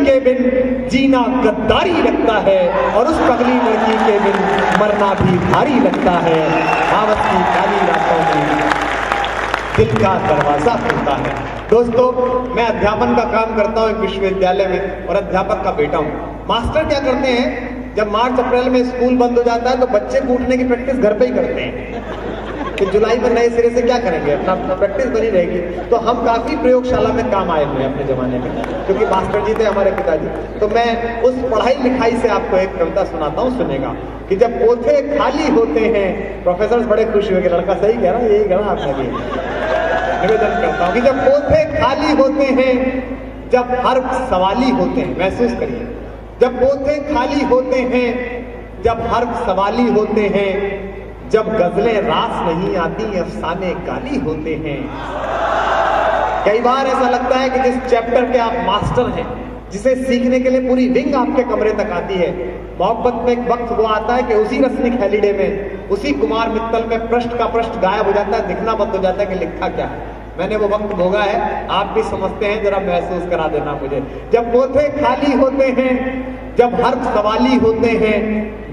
के बिन जीना गद्दारी लगता है, और उस पगली लड़की के बिन मरना भी भारी लगता है। आवत की काली रातों में दिल का दरवाजा खुलता है। दोस्तों, मैं अध्यापन का काम करता हूँ एक विश्वविद्यालय में, और अध्यापक का बेटा हूँ। मास्टर क्या करते हैं, जब मार्च अप्रैल में स्कूल बंद हो जाता है तो बच्चे कूटने की प्रैक्टिस घर पे ही करते हैं कि जुलाई में नए सिरे से क्या करेंगे, अपना प्रैक्टिस बनी रहेगी। तो हम काफी प्रयोगशाला में काम आए हुए हैं अपने जमाने में, क्योंकि मास्टर जी थे हमारे पिताजी। तो मैं उस पढ़ाई लिखाई से आपको एक कविता सुनाता हूँ, सुनेगा कि जब पोथे खाली होते हैं, प्रोफेसर बड़े खुश हुए कि लड़का सही कह रहा है, यही कहना आपने भी। निवेदन करता हूँ कि जब पोथे खाली होते हैं, जब हर्फ सवाली होते हैं, महसूस करिए, जब पोथे खाली होते हैं, जब हर्फ सवाली होते हैं, जब गजलें रास नहीं आती, अफसाने गाली होते हैं। कई बार ऐसा लगता है कि जिस चैप्टर के आप मास्टर हैं, जिसे सीखने के लिए पूरी विंग आपके कमरे तक आती है, मोहब्बत में एक वक्त वो आता है कि उसी रसनिक हैलिडे में, उसी कुमार मित्तल में पृष्ठ का पृष्ठ गायब हो जाता है, दिखना बंद हो जाता है कि लिखा क्या है। मैंने वो वक्त भोगा है, आप भी समझते हैं, जरा महसूस करा देना मुझे। जब पोथे खाली होते हैं, जब हर्फ सवाली होते हैं,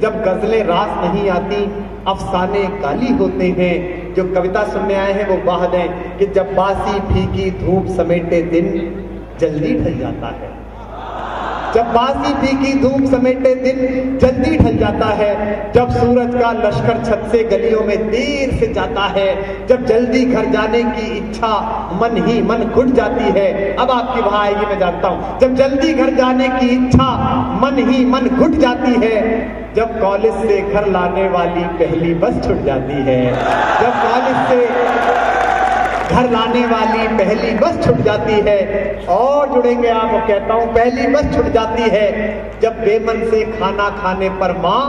जब गजलें रास नहीं आती, अफसाने गाली होते हैं। जो कविता सुनने आए हैं वो वाह दें कि जब बासी फीकी धूप समेटे दिन जल्दी ढल जाता है, जब बासी फीकी धूप समेटे दिन जल्दी ढल जाता है, जब सूरज का लश्कर छत से गलियों में देर से जाता है, जब जल्दी घर जाने की इच्छा मन ही मन घुट जाती है। अब आपकी वहां आएगी, मैं जानता हूं। जब जल्दी घर जाने की इच्छा मन ही मन घुट जाती है, जब कॉलेज से घर लाने वाली पहली बस छूट जाती है, जब कॉलेज से घर लाने वाली पहली बस छूट जाती है, और जुड़ेंगे आप, कहता हूं पहली बस छूट जाती है, जब बेमन से खाना खाने पर मां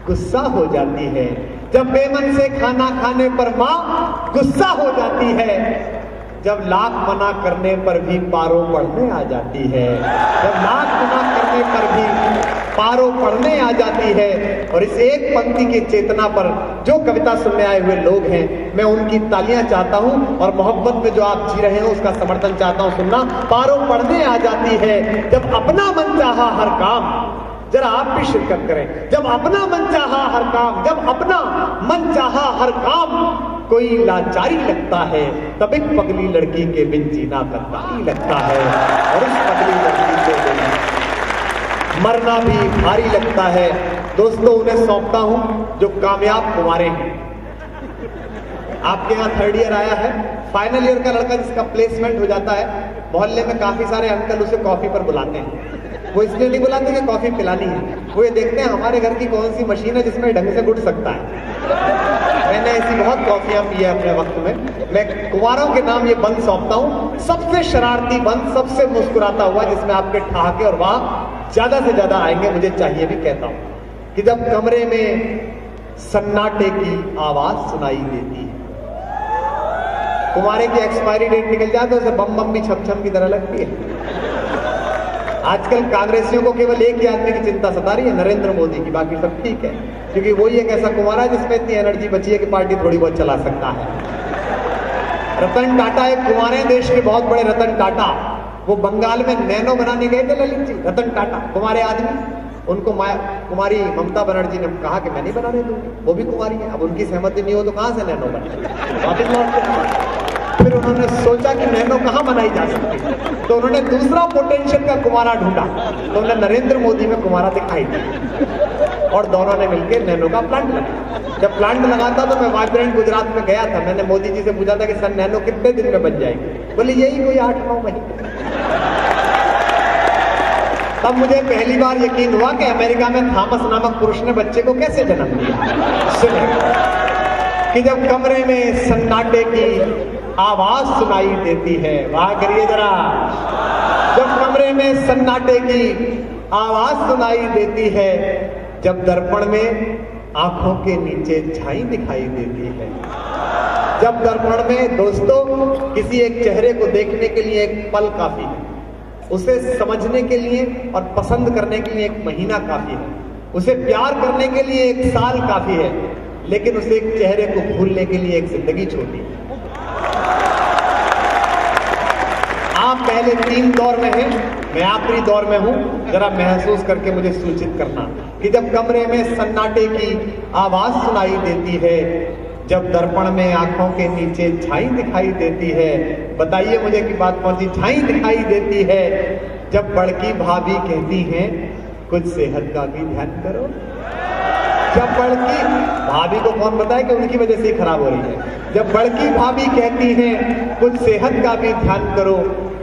गुस्सा हो जाती है, जब बेमन से खाना खाने पर मां गुस्सा हो जाती है, जब लाख मना करने पर भी पारो पढ़ने आ जाती है, जब लाख मना करने पर भी पारो पढ़ने आ जाती है। और इस एक पंक्ति की चेतना पर जो कविता सुनने आए हुए लोग हैं, मैं उनकी तालियां चाहता हूं, और मोहब्बत में जो आप जी रहे हो उसका समर्थन चाहता हूं। सुनना, पारो पढ़ने आ जाती है, जब अपना मन चाहा हर काम, जरा आप भी शिरकत करें, जब अपना मन चाहा हर काम, जब अपना मन चाहा हर काम कोई लाचारी लगता है, तब एक पगली लड़की के बिन जीना गद्दारी लगता है, और उस पगली लड़की के बिन मरना भी भारी लगता है। दोस्तों, उन्हें सौंपता हूं जो कामयाब कुंवारे हैं। आपके यहाँ थर्ड ईयर आया है, फाइनल ईयर का लड़का जिसका प्लेसमेंट हो जाता है, मोहल्ले में काफी सारे अंकल उसे कॉफी पर बुलाते हैं। वो इसलिए नहीं बुलाते कि कॉफी पिलानी है, वो ये देखते हैं हमारे घर की कौन सी मशीन है जिसमें ढंग से घुट सकता है। मैंने ऐसी बहुत कॉफियां पी है अपने वक्त में। मैं कुंवारों के नाम ये बंद सौंपता हूं, सबसे शरारती बंद, सबसे मुस्कुराता हुआ, जिसमें आपके ठहाके और वहां ज्यादा से ज्यादा आएंगे, मुझे चाहिए भी। कहता हूं कि जब कमरे में सन्नाटे की आवाज सुनाई देती है, कुंवारे की एक्सपायरी डेट निकल जाए तो उसे बम बम भी छम छम की तरह लगती है। आजकल कांग्रेसियों को केवल एक ही आदमी की चिंता सता रही है, नरेंद्र मोदी की, बाकी सब ठीक है, क्योंकि वही एक ऐसा कुंवारा है जिसमें इतनी एनर्जी बची है कि पार्टी थोड़ी बहुत चला सकता है। रतन टाटा एक कुंवारे हैं, देश के बहुत बड़े रतन टाटा, वो बंगाल में नैनो बनाने गए थे ललित जी, रतन टाटा कुंवारे आदमी। उनको कुमारी ममता बनर्जी ने कहा कि मैं नहीं बनाने दूंगी, वो भी कुंवारी है। अब उनकी सहमति नहीं हो तो कहां से नैनो बने, वापिस लौट। फिर उन्होंने सोचा कि नैनो कहां बनाई जा सकती, तो उन्होंने दूसरा पोटेंशियल का कुंवारा ढूंढा, तो उन्हें नरेंद्र मोदी में कुंवारा दिखाई दिया, और दोनों ने मिलकर नैनो का प्लांट लगाया। जब प्लांट लगा था तो मैं वाइब्रेंट गुजरात में गया था, मैंने मोदी जी से पूछा था कि सर नैनो कितने दिन में बन जाएगी, बोले यही कोई 8-9 महीने। तब मुझे पहली बार यकीन हुआ कि अमेरिका में थॉमस नामक पुरुष ने बच्चे को कैसे जन्म दिया। सुने कि जब कमरे में सन्नाटे की आवाज सुनाई देती है, वाह करिए जरा, जब कमरे में सन्नाटे की आवाज सुनाई देती है, जब दर्पण में आंखों के नीचे छाई दिखाई देती है, जब दर्पण में दोस्तों किसी एक चेहरे को देखने के लिए एक पल काफी है, उसे समझने के लिए और पसंद करने के लिए एक महीना काफी है, उसे प्यार करने के लिए एक साल काफी है, लेकिन उसे एक चेहरे को भूलने के लिए एक जिंदगी छोटी है। आप पहले 3 दौर में हैं, मैं आखिरी दौर में हूं, जरा महसूस करके मुझे सूचित करना कि जब कमरे में सन्नाटे की आवाज सुनाई देती है, जब दर्पण में आंखों के नीचे छाई दिखाई देती है, बताइए मुझे कि बात कौन सी छाई दिखाई देती है, जब बड़की भाभी कहती हैं कुछ सेहत का भी ध्यान करो। जब बड़की भाभी को कौन बताए कि उनकी वजह से ही खराब हो रही है। जब बड़की भाभी कहती हैं कुछ सेहत का भी ध्यान करो,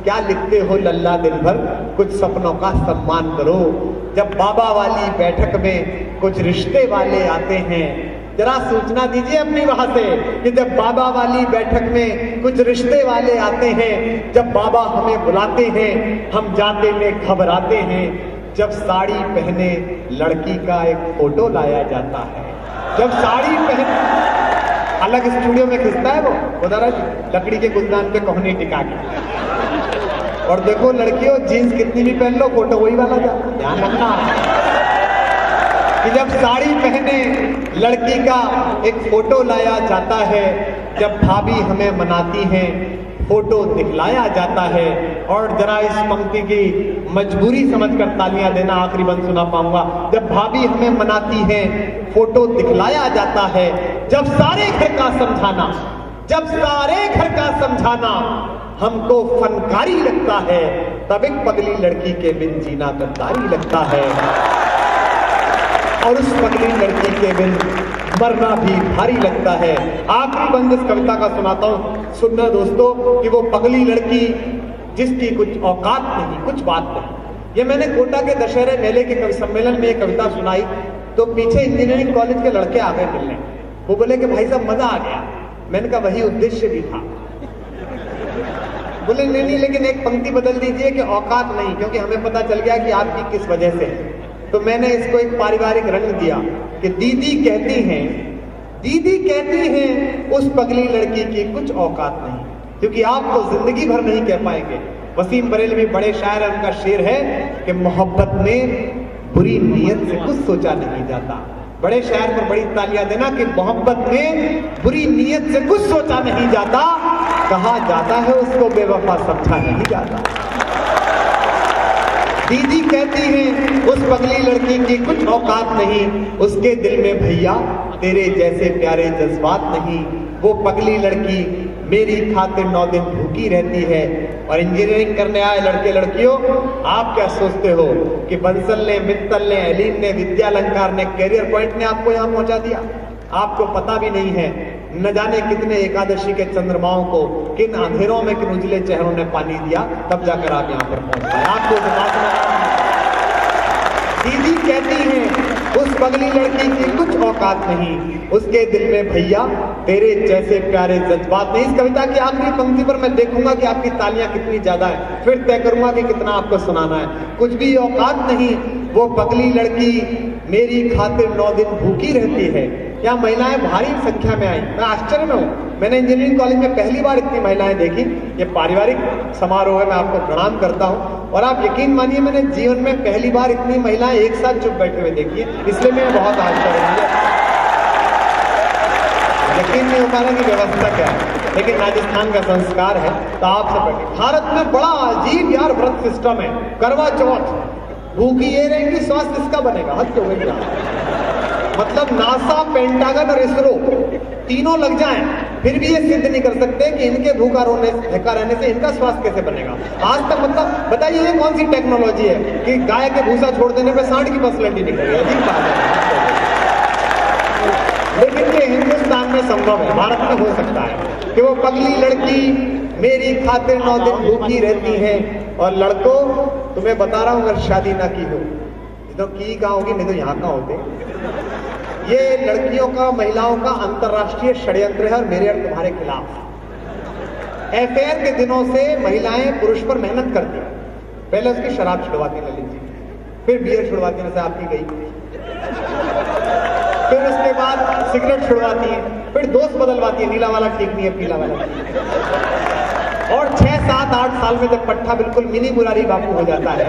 क्या लिखते हो लल्ला दिन भर, कुछ सपनों का सम्मान करो। जब बाबा वाली बैठक में कुछ रिश्ते वाले आते हैं, जरा सूचना दीजिए अपनी वहां से कि जब बाबा वाली बैठक में कुछ रिश्ते वाले आते हैं, जब बाबा हमें बुलाते हैं, हम जाते में घबराते हैं। जब साड़ी पहने लड़की का एक फोटो लाया जाता है, जब साड़ी पहन अलग स्टूडियो में खिंचता है वो उधर लकड़ी के गुलदान पे कोहनी टिका के, और देखो लड़कियों जीन्स कितनी भी पहन लो फोटो वही वाला जाता। ध्यान रखना कि जब साड़ी पहने लड़की का एक फोटो लाया जाता है, जब भाभी हमें मनाती हैं फोटो दिखलाया जाता है। और जरा इस पंक्ति की मजबूरी समझकर तालियां देना, आखिरी बंद सुना पाऊंगा। जब भाभी हमें मनाती हैं फोटो दिखलाया जाता है, जब सारे घर का समझाना, जब सारे घर का समझाना हमको फनकारी लगता है, तब एक पगली लड़की के बिन जीना गद्दारी लगता है, और उस पगली लड़की के बिन मरना भी भारी लगता है। आखिरी बंद इस कविता का सुनाता हूं, सुनना दोस्तों कि वो पगली लड़की जिसकी कुछ औकात नहीं, कुछ बात नहीं। ये मैंने कोटा के दशहरे मेले के कवि सम्मेलन में एक कविता सुनाई, तो पीछे इंजीनियरिंग कॉलेज के लड़के आ गए मिलने। वो बोले कि भाई साहब मजा आ गया। मैंने कहा वही उद्देश्य भी था। बोले नहीं, लेकिन एक पंक्ति बदल दीजिए कि औकात नहीं, क्योंकि हमें पता चल गया कि आपकी किस वजह से है। तो मैंने इसको एक पारिवारिक रंग दिया कि दीदी कहती हैं उस पगली लड़की की कुछ औकात नहीं, क्योंकि आप तो जिंदगी भर नहीं कह पाएंगे। वसीम बरेलवी बड़े शायर हैं, उनका शेर है कि मोहब्बत में बुरी नीयत से कुछ सोचा नहीं जाता। बड़े शायर पर बड़ी तालियां देना कि मोहब्बत में बुरी नीयत से कुछ सोचा नहीं जाता, कहा जाता है उसको बेवफा समझा नहीं जाता। दीदी कहती हैं उस पगली लड़की की कुछ औकात नहीं, उसके दिल में भैया तेरे जैसे प्यारे जज्बात नहीं। वो पगली लड़की मेरी खातिर 9 दिन भूखी रहती है। और इंजीनियरिंग करने आए लड़के लड़कियों, आप क्या सोचते हो कि बंसल ने, मित्तल ने, एलीन ने, विद्यालंकार ने, कैरियर पॉइंट ने आपको यहाँ पहुंचा दिया? आपको पता भी नहीं है न जाने कितने एकादशी के चंद्रमाओं को किन अंधेरों में किन उजले चेहरों ने पानी दिया, तब जाकर आप यहाँ पर पहुंच पाए। आपको दीदी कहती हैं उस पगली लड़की की कुछ औकात नहीं, उसके दिल में भैया तेरे जैसे प्यारे जज्बात नहीं। इस कविता की आखिरी पंक्ति पर मैं देखूंगा कि आपकी तालियां कितनी ज्यादा है, फिर तय करूंगा कि कितना आपको सुनाना है। कुछ भी औकात नहीं, वो पगली लड़की मेरी खातिर 9 दिन भूखी रहती है। क्या महिलाएं भारी संख्या में आई, मैं आश्चर्य में हूं। मैंने इंजीनियरिंग कॉलेज में पहली बार इतनी महिलाएं देखी। ये पारिवारिक समारोह है, मैं आपको प्रणाम करता हूं। और आप यकीन मानिए मैंने जीवन में पहली बार इतनी महिलाएं एक साथ चुप बैठे हुए देखी है, इसलिए मैं बहुत आश्चर्य हूं। यकीन नहीं हो पा रहा कि व्यवस्था क्या है, लेकिन राजस्थान का संस्कार है तो आपसे बैठे। भारत में बड़ा अजीब यार व्रत सिस्टम है। करवा चौथ भूखी ये रहेंगी, स्वास्थ्य इसका बनेगा। हद हो गई यार। मतलब नासा, पेंटागन और इसरो तीनों लग जाएं, फिर भी ये सिद्ध नहीं कर सकते कि इनके भूखा रहने से इनका स्वास्थ्य कैसे बनेगा। आज तक मतलब बताइए ये कौन सी टेक्नोलॉजी है कि गाय के भूसा छोड़ देने पे सांड की पर्सनैलिटी निकल गई? अजीब बात है। लेकिन ये हिंदुस्तान में संभव है, भारत में हो सकता है कि वो पगली लड़की मेरी खातिर 9 दिन भूखी रहती है। और लड़कों तुम्हें बता रहा हूं, अगर शादी ना की हो तो की कहाँ होगी, नहीं तो यहाँ कहाँ होते। ये लड़कियों का, महिलाओं का अंतरराष्ट्रीय षड्यंत्र है और मेरे और तुम्हारे खिलाफ। अफेयर के दिनों से महिलाएं पुरुष पर मेहनत करती हैं। पहले उसकी शराब छुड़वाती ललित जी, फिर बियर छुड़वाती जैसे आपकी गई, फिर उसके बाद सिगरेट छुड़वाती है, फिर दोस्त बदलवाती है, नीला वाला ठीक नहीं है, पीला वाला ठीक है। और 6, 7, 8 साल में जब पट्टा बिल्कुल मिनी मुरारी बापू हो जाता है,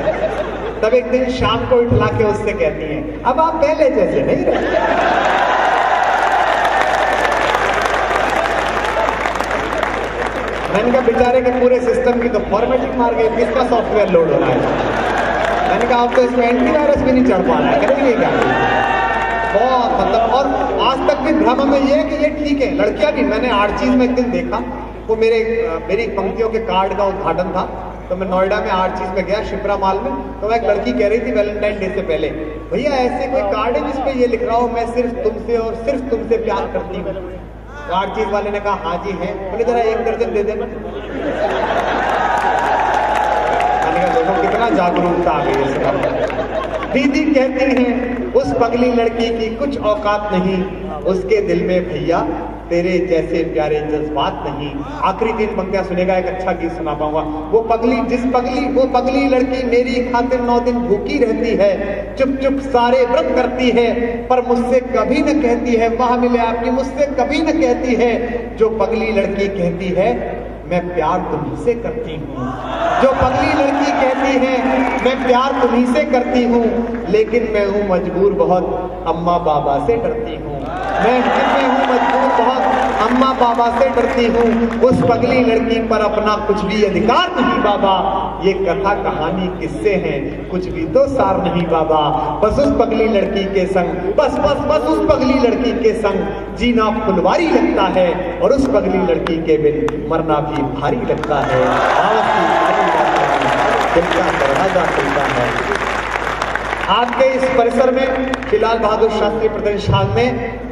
तब एक दिन शाम को उठला के उससे कहती हैं अब आप पहले जैसे नहीं रहे। मैंने कहा बेचारे के पूरे सिस्टम की तो फॉर्मेटिंग मार गई, किसका सॉफ्टवेयर लोड हो रहा है। मैंने कहा अब तो इसमें एंटीवायरस भी नहीं चढ़ पा रहा है, करेंगे क्या? बहुत मतलब, और आज तक भी भ्रम में ये है कि ये ठीक है। लड़कियां भी, मैंने आर्चीज में एक दिन देखा, वो मेरी पंक्तियों के कार्ड का उद्घाटन था, तो मैं नोएडा में आर्चीज में गया, शिप्रा मॉल में, तो एक लड़की कह रही थी वैलेंटाइन डे से पहले, भैया ऐसे कोई कार्ड है जिसपे ये लिख रहा हो मैं सिर्फ तुमसे और सिर्फ तुमसे प्यार करती हूँ? तो आर्चीज वाले ने कहा हाँ जी है। बोले जरा 1 दर्जन दे देना। मैंने कहा देखो कितना जागरूकता आ गई है। दीदी कहती हैं उस पगली लड़की की कुछ औकात नहीं, उसके दिल में भैया तेरे जैसे प्यारे जज्बात नहीं। आखिरी 3 पंक्तियां सुनेगा, एक अच्छा गीत सुना पाऊंगा। वो पगली लड़की मेरी खातिर 9 दिन भूखी रहती है, चुप चुप सारे व्रत करती है, पर मुझसे कभी न कहती है वहां मिले आपकी, मुझसे कभी न कहती है। जो पगली लड़की कहती है मैं प्यार तुम्ही से करती हूँ, जो पगली लड़की कहती है मैं प्यार तुम्ही से करती हूँ, लेकिन मैं हूँ मजबूर बहुत, अम्मा बाबा से डरती हूँ। मैं हूँ मजबूर बहुत, अम्मा बाबा से डरती हूँ। उस पगली लड़की पर अपना कुछ भी अधिकार नहीं बाबा, ये कथा कहानी किससे हैं, कुछ भी तो सार नहीं बाबा। बस उस पगली लड़की के संग, बस उस पगली लड़की के संग जीना फुलवारी लगता है, और उस पगली लड़की के बिन मरना भी भारी लगता है। दिल का दरवाजा खुलता है। आपके इस परिसर में फिलहाल बहादुर शास्त्री प्रतिष्ठान में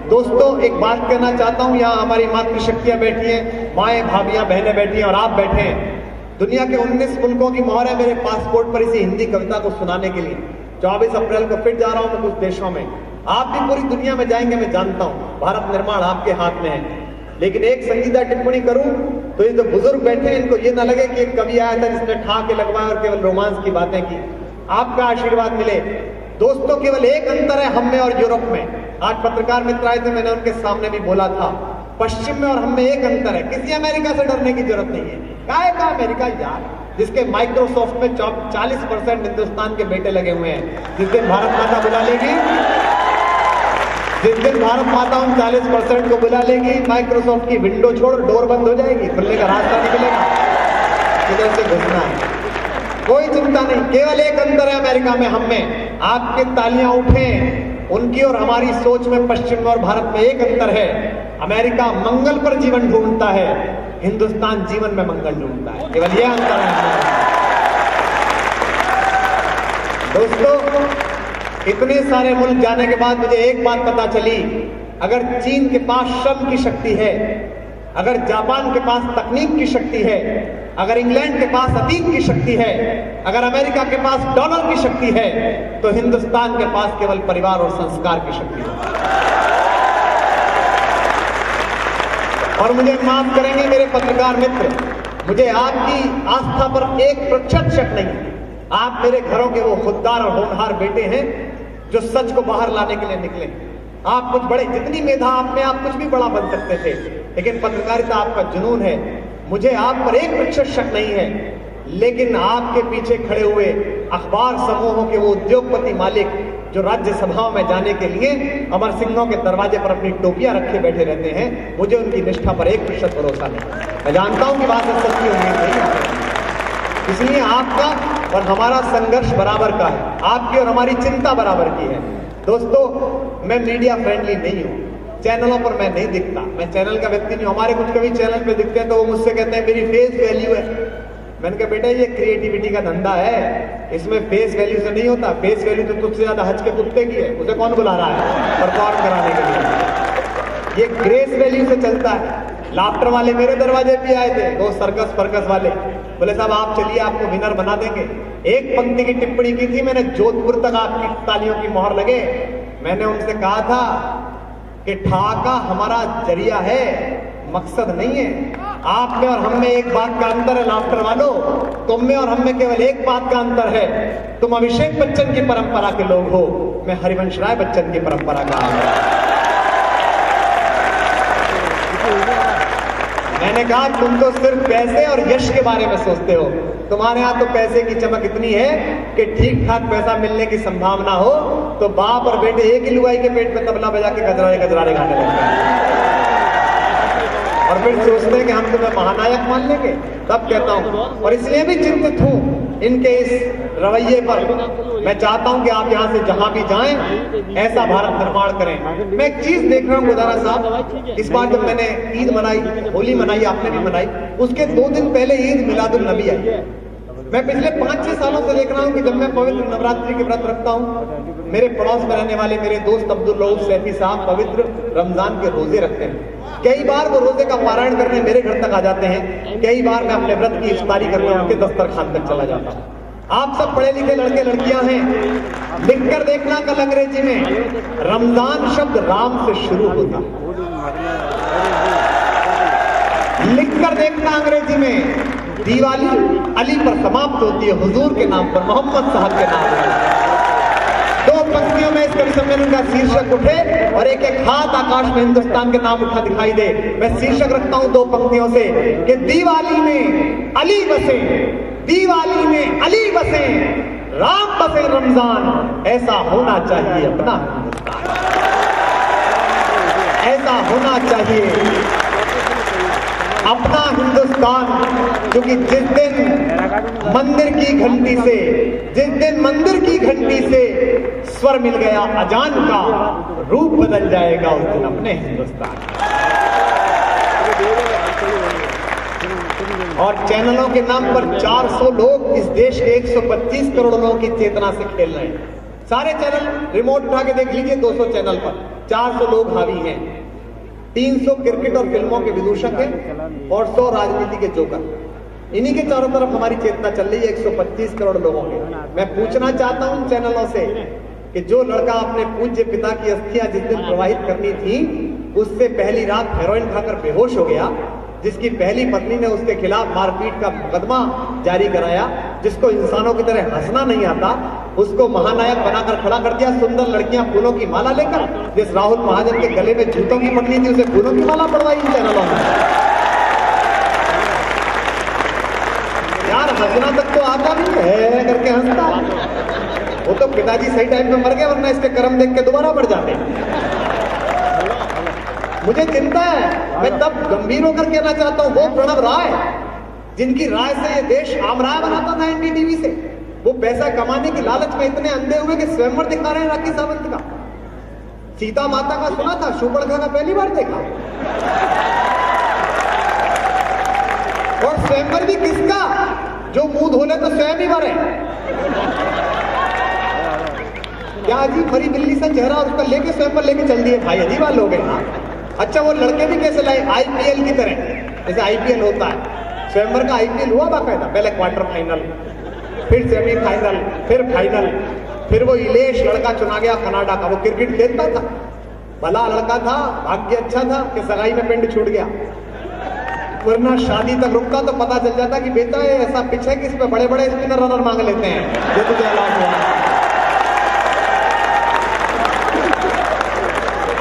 दोस्तों एक बात कहना चाहता हूं, यहाँ हमारी मातृशक्तियां बैठी हैं, माएँ भाभियां बहनें बैठी हैं, और आप बैठे हैं। दुनिया के 19 मुल्कों की मोहर है मेरे पासपोर्ट पर इसी हिंदी कविता को सुनाने के लिए। 24 अप्रैल को फिर जा रहा हूं मैं कुछ देशों में, आप भी पूरी दुनिया में जाएंगे मैं जानता हूं, भारत निर्माण आपके हाथ में है। लेकिन एक संगीता टिप्पणी करूं तो ये जो बुजुर्ग बैठे हैं इनको ये ना लगे कि एक कवि आया था जिसने ठाके लगवाए और केवल रोमांस की बातें की। आपका आशीर्वाद मिले। दोस्तों केवल एक अंतर है हम में और यूरोप में। आज पत्रकार मित्र आए थे, मैंने उनके सामने भी बोला था, पश्चिम में और हम में एक अंतर है, किसी अमेरिका से डरने की जरूरत नहीं है। काहे का अमेरिका यार, जिसके माइक्रोसॉफ्ट में 40% हिंदुस्तान के बेटे लगे हुए हैं। जिस दिन भारत माता बुला लेगी, जिस दिन भारत माता उन 40% को बुला लेगी, माइक्रोसॉफ्ट की विंडो छोड़ डोर बंद हो जाएगी, खुलने का रास्ता निकलेगा, किधर से घुसना है, कोई चिंता नहीं। केवल एक अंतर है अमेरिका में हम में। आपके तालियां उठें, उनकी और हमारी सोच में पश्चिम और भारत में एक अंतर है। अमेरिका मंगल पर जीवन ढूंढता है, हिंदुस्तान जीवन में मंगल ढूंढता है, केवल यह अंतर है। दोस्तों इतने सारे मुल्क जाने के बाद मुझे एक बात पता चली, अगर चीन के पास श्रम की शक्ति है, अगर जापान के पास तकनीक की शक्ति है, अगर इंग्लैंड के पास अतीत की शक्ति है, अगर अमेरिका के पास डॉलर की शक्ति है, तो हिंदुस्तान के पास केवल परिवार और संस्कार की शक्ति है। और मुझे माफ करेंगे मेरे पत्रकार मित्र, मुझे आपकी आस्था पर 1% शक नहीं। आप मेरे घरों के वो खुददार और होनहार बेटे हैं जो सच को बाहर लाने के लिए निकले। आप कुछ बड़े, जितनी मेधा आप में, आप कुछ भी बड़ा बन सकते थे, लेकिन पत्रकारिता आपका जुनून है। मुझे आप पर 1% शक नहीं है, लेकिन आपके पीछे खड़े हुए अखबार समूहों के वो उद्योगपति मालिक जो राज्यसभाओं में जाने के लिए अमर सिंहों के दरवाजे पर अपनी टोपियां रखे बैठे रहते हैं, मुझे उनकी निष्ठा पर 1% भरोसा नहीं। मैं जानता हूं कि बात सच्ची उम्मीद नहीं है, इसलिए आपका और हमारा संघर्ष बराबर का है, आपकी और हमारी चिंता बराबर की है। दोस्तों मैं मीडिया फ्रेंडली नहीं हूं, चैनलों पर मैं नहीं दिखता, मैं चैनल का व्यक्ति नहीं हूं। हमारे कुछ कभी चैनल पे दिखते हैं तो वो मुझसे कहते हैं मेरी फेस वैल्यू है। मैंने कहा बेटा ये क्रिएटिविटी का धंधा है, इसमें फेस वैल्यू से नहीं होता। फेस वैल्यू तो तुझसे ज्यादा हज के कुत्ते की है, उसे कौन बुला रहा है परफॉर्म कराने के लिए। ये ग्रेस वैल्यू से चलता है। लाफ्टर वाले मेरे दरवाजे पे आए थे, वो सर्कस वाले, बोले साहब आप चलिए आपको विनर बना देंगे। एक पंक्ति की टिप्पणी की थी मैंने, जोधपुर तक आपकी तालियों की मोहर लगे। मैंने उनसे कहा था कि ठाका हमारा जरिया है, मकसद नहीं है। आप में और हम में एक बात का अंतर है लाफ्टर वालों, तुम में और हम में केवल एक बात का अंतर है, तुम अभिषेक बच्चन की परंपरा के लोग हो, मैं हरिवंश राय बच्चन की परंपरा का हूं। मैंने कहा तुम तो सिर्फ पैसे और यश के बारे में सोचते हो, तुम्हारे यहाँ तो पैसे की चमक इतनी है कि ठीक ठाक पैसा मिलने की संभावना हो तो बाप और बेटे एक ही लुगाई के पेट पे तबला बजा के गजरारे गाने लगते हैं। और फिर सोचते हैं कि हम तुम्हें महानायक मान लेंगे। तब कहता हूं, और इसलिए भी चिंतित हूं इनके इस रवैये पर। मैं चाहता हूं कि आप यहां से जहां भी जाएं ऐसा भारत निर्माण करें। मैं एक चीज देख रहा हूं गुजारा साहब, इस बार जब मैंने ईद मनाई, होली मनाई, आपने भी मनाई, उसके 2 दिन पहले ईद मिलादुल नबी आई। मैं पिछले 5-6 सालों से देख रहा हूं कि जब मैं पवित्र नवरात्रि के व्रत रखता हूं, मेरे पड़ोस में रहने वाले मेरे दोस्त अब्दुल रऊफ सैफी साहब पवित्र रमजान के रोजे रखते हैं। कई बार वो रोजे का पारायण करने मेरे घर तक आ जाते हैं। कई बार मैं अपने व्रत की इफ्तारी करने उनके दस्तरखान तक चला जाता हूं। आप सब पढ़े लिखे लड़के लड़कियां हैं, लिखकर देखना कल अंग्रेजी में रमजान शब्द राम से शुरू होता है। लिखकर देखना अंग्रेजी में दिवाली अली पर समाप्त होती है, हुजूर के नाम पर, मोहम्मद साहब के नाम पर। 2 पंक्तियों में इस कवि सम्मेलन का शीर्षक उठे और एक एक हाथ आकाश में हिंदुस्तान के नाम उठा दिखाई दे। मैं शीर्षक रखता हूं 2 पंक्तियों से कि दिवाली में अली बसे, दिवाली में अली बसे, राम बसे रमजान, ऐसा होना चाहिए अपना हिंदुस्तान, ऐसा होना चाहिए अपना हिंदुस्तान। क्योंकि जिस दिन मंदिर की घंटी से, जिस दिन मंदिर की घंटी से स्वर मिल गया अजान का, रूप बदल जाएगा उस दिन अपने हिंदुस्तान। और चैनलों के नाम पर 400 लोग इस देश के 125 करोड़ लोगों की चेतना से खेल रहे हैं। सारे चैनल रिमोट उठा के देख लीजिए, 200 चैनल पर 400 लोग हावी हैं। 300 क्रिकेट और फिल्मों के विदूषक हैं और 100 राजनीति के जोकर। इन्हीं के चारों तरफ हमारी चेतना चल रही है 125 करोड़ लोगों की। मैं पूछना चाहता हूं चैनलों से कि जो लड़का अपने पूज्य पिता की अस्थियां जिस दिन प्रवाहित करनी थी, उससे पहली रात हेरोइन खाकर बेहोश हो गया, जिसकी पहली पत्नी ने उसके खिलाफ मारपीट का मुकदमा जारी कराया, जिसको इंसानों की तरह हंसना नहीं आता, उसको महानायक बनाकर खड़ा कर दिया, सुंदर लड़कियां फूलों की माला लेकर, जिस राहुल महाजन के गले में जूतों की पटनी थी उसे फूलों की माला पड़वाई इन चैनलों में। यार हंसना तक तो आता भी है करके हंसता। वो तो पिताजी सही टाइम पे मर गए, वरना इसके कर्म देख के दोबारा बढ़ जाते। मुझे चिंता है, मैं तब गंभीर होकर कहना चाहता हूं, वो प्रणव राय जिनकी राय से ये देश आम राय बनाता था एनडीटीवी से, वो पैसा कमाने की लालच में इतने अंधे हुए कि स्वयंवर दिखा रहे हैं राखी सावंत का। सीता माता का सुना था, शूर्पणखा का पहली बार देखा। और स्वयंवर भी किसका, जो मुंह धोले तो स्वयं ही मरे। क्या अजीब मरी बिल्ली सा चेहरा, और उसका लेके स्वयंवर लेके चल दिए। भाई अजीब लोग हैं ना। अच्छा वो लड़के भी कैसे लाए, आईपीएल की तरह, जैसे आईपीएल होता है, स्वयंवर का आईपीएल हुआ बाकायदा, पहले क्वार्टर फाइनल, फिर सेमीफाइनल, फिर फाइनल, फिर वो इलेश लड़का चुना गया कनाडा का, वो क्रिकेट खेलता था, भला लड़का था, भाग्य अच्छा था कि सगाई में पिंड छूट गया, वरना शादी तक रुकता तो पता चल जाता कि बेटा ये ऐसा पिच है कि इस पे बड़े बड़े स्पिनर रनर मांग लेते हैं, जो तुझे अलाउड हुआ।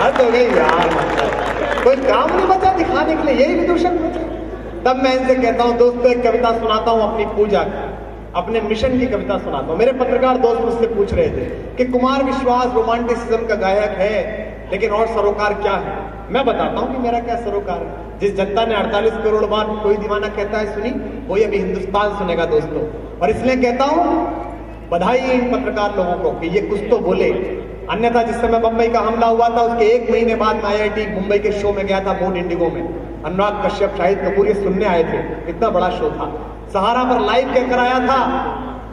हद हो गई यार, कोई काम नहीं बचा दिखाने के लिए, यही विदूषक बचे। तब मैं इनसे कहता हूं दोस्तों, एक कविता सुनाता हूं अपनी पूजा की, अपने मिशन की कविता सुनाता हूं। मेरे पत्रकार दोस्त मुझसे पूछ रहे थे कि कुमार विश्वास रोमांटिसिज्म का गायक है, लेकिन और सरोकार क्या है। मैं बताता हूं कि मेरा क्या सरोकार है। जिस जनता ने 48 करोड़ बार कोई दीवाना कहता है सुनी, वो अभी हिंदुस्तान सुनेगा दोस्तों। और इसलिए कहता हूं बधाई इन पत्रकार लोगों को कि ये कुछ तो बोले, अन्यथा जिस समय बंबई का हमला हुआ था उसके 1 महीने बाद मैं आईआईटी मुंबई के शो में गया था, मूड इंडिगो में। अनुराग कश्यप, शाहिद कपूर ये सुनने आए थे, इतना बड़ा शो था। सहारा पर लाइव कहकर आया था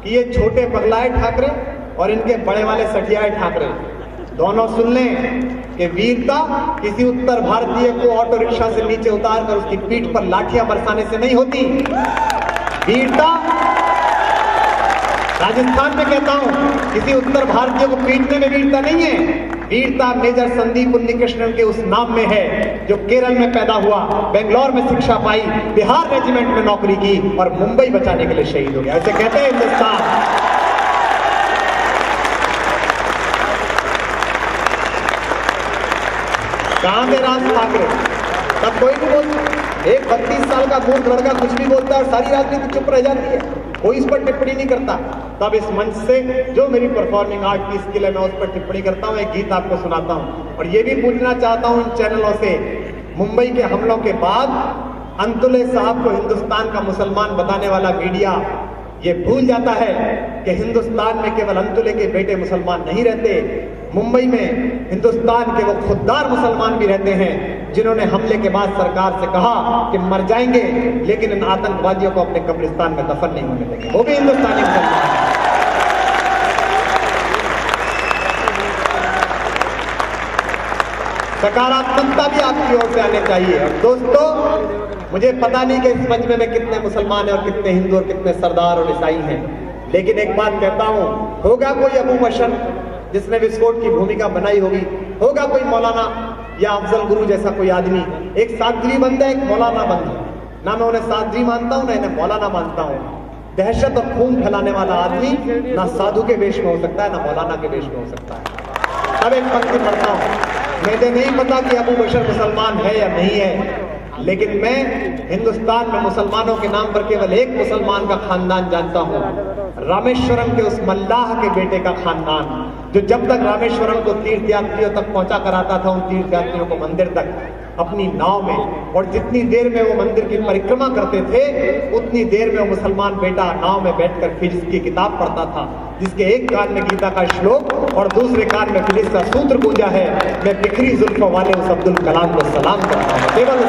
कि ये छोटे पगलाए ठाकरे और इनके बड़े वाले सठियाए ठाकरे दोनों सुन लें कि वीरता किसी उत्तर भारतीय को ऑटो रिक्शा से नीचे उतार कर उसकी पीठ पर लाठियां बरसाने से नहीं होती। वीरता, राजस्थान में कहता हूं, किसी उत्तर भारतीय को पीटने में वीरता नहीं है। वीरता मेजर संदीप उन्नीकृष्णन के उस नाम में है जो केरल में पैदा हुआ, बेंगलोर में शिक्षा पाई, बिहार रेजिमेंट में नौकरी की और मुंबई बचाने के लिए शहीद हो गया। ऐसे कहते हैं हिंदुस्तान। कहां थे राज ठाकरे? तब कोई नहीं बोलता। एक 32 साल का मूर्ख लड़का कुछ भी बोलता है और सारी राजनीति चुप रह जाती है, कोई इस पर टिप्पणी नहीं करता। तब इस मंच से जो मेरी परफॉर्मिंग आर्ट की स्किल है मैं उस पर टिप्पणी करता हूं, एक गीत आपको सुनाता हूं। और ये भी पूछना चाहता हूं इन चैनलों से मुंबई के हमलों के बाद अंतुले साहब को हिंदुस्तान का मुसलमान बताने वाला मीडिया ये भूल जाता है कि हिंदुस्तान में केवल अंतुले के बेटे मुसलमान नहीं रहते, मुंबई में हिंदुस्तान के वो खुददार मुसलमान भी रहते हैं जिन्होंने हमले के बाद सरकार से कहा कि मर जाएंगे लेकिन इन आतंकवादियों को अपने कब्रिस्तान में दफन नहीं होने देंगे। वो भी हिंदुस्तानी मुसलमान हैं। सकारात्मकता भी आपकी ओर से आने चाहिए। और दोस्तों, मुझे पता नहीं कि इस मजमे में कितने मुसलमान हैं और कितने हिंदू और कितने सरदार और ईसाई हैं, लेकिन एक बात कहता हूं, होगा कोई अबू बशर जिसने विस्फोट की भूमिका बनाई होगी, होगा कोई मौलाना या अफजल गुरु जैसा कोई आदमी, एक सादगी बंदा एक मौलाना बंदा, ना मैं उन्हें सादगी मानता हूं ना इन्हें मौलाना मानता हूं। दहशत और खून फैलाने वाला आदमी ना साधु के वेश में हो सकता है ना मौलाना के वेश में हो सकता है। अब एक पंक्ति पढ़ता हूं, मुझे नहीं पता कि अबू बशर मुसलमान है या नहीं है, लेकिन मैं हिंदुस्तान में मुसलमानों के नाम पर केवल एक मुसलमान का खानदान जानता हूं, रामेश्वरम के उस मल्लाह के बेटे का खानदान, जो जब तक रामेश्वरम को तीर्थयात्रियों तक पहुंचा कराता था, उन तीर्थयात्रियों को मंदिर तक अपनी नाव में, और जितनी देर में वो मंदिर की परिक्रमा करते थे उतनी देर में वो मुसलमान बेटा नाव में बैठकर फिजिक्स की किताब पढ़ता था, जिसके एक कान में गीता का श्लोक और दूसरे कान में फिजिक्स का सूत्र गूंजा है। मैं बिखरी जुल्फों वाले उस अब्दुल कलाम को सलाम करता हूं। केवल